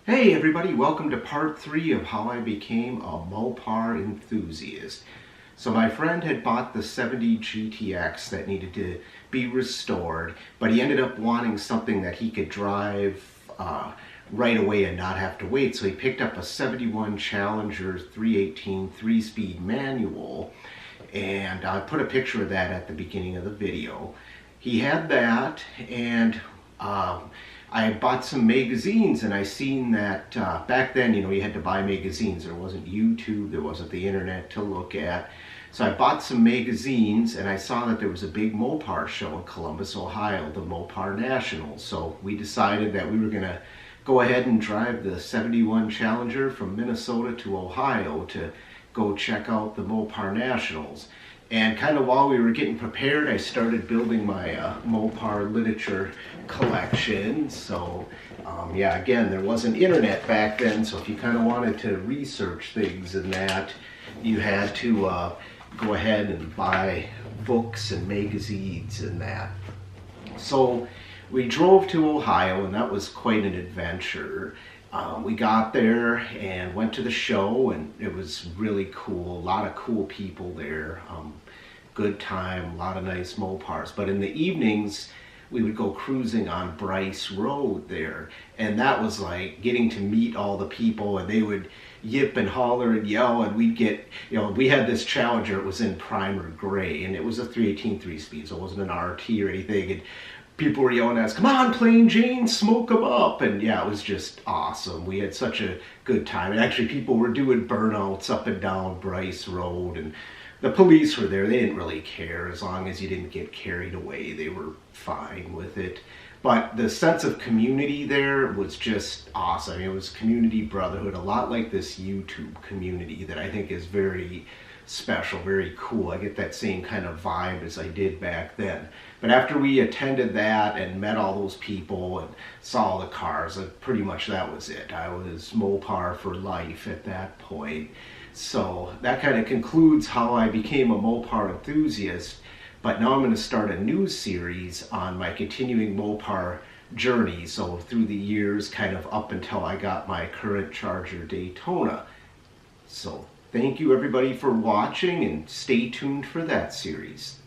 Hey everybody, welcome to part 3 of how I became a Mopar enthusiast. So my friend had bought the 70 GTX that needed to be restored, but he ended up wanting something that he could drive right away and not have to wait. So he picked up a 71 Challenger 318 3-speed manual, and I put a picture of that at the beginning of the video. He had that, and I bought some magazines, and I seen that back then, you had to buy magazines. There wasn't YouTube, there wasn't the internet to look at. So I bought some magazines, and I saw that there was a big Mopar show in Columbus, Ohio, the Mopar Nationals. So we decided that we were going to go ahead and drive the 71 Challenger from Minnesota to Ohio to go check out the Mopar Nationals. And kind of while we were getting prepared, I started building my Mopar literature collection. So yeah, again, there wasn't internet back then, so if you kind of wanted to research things and that, you had to go ahead and buy books and magazines and that. So we drove to Ohio, and that was quite an adventure. We got there and went to the show, and it was really cool. A lot of cool people there. Good time, a lot of nice Mopars. But in the evenings, we would go cruising on Bryce Road there. And that was like getting to meet all the people, and they would yip and holler and yell, and we'd get, we had this Challenger. It was in primer gray, and it was a 318 3-speed, so it wasn't an RT or anything. And people were yelling at us, "Come on, Plain Jane, smoke them up." And yeah, it was just awesome. We had such a good time. And actually, people were doing burnouts up and down Bryce Road, and the police were there. They didn't really care as long as you didn't get carried away. They were fine with it. But the sense of community there was just awesome. I mean, it was community brotherhood, a lot like this YouTube community that I think is very special, very cool. I get that same kind of vibe as I did back then. But after we attended that and met all those people and saw all the cars, pretty much that was it. I was Mopar for life at that point. So that kind of concludes how I became a Mopar enthusiast. But now I'm going to start a new series on my continuing Mopar journey. So through the years, kind of up until I got my current Charger Daytona. So thank you everybody for watching, and stay tuned for that series.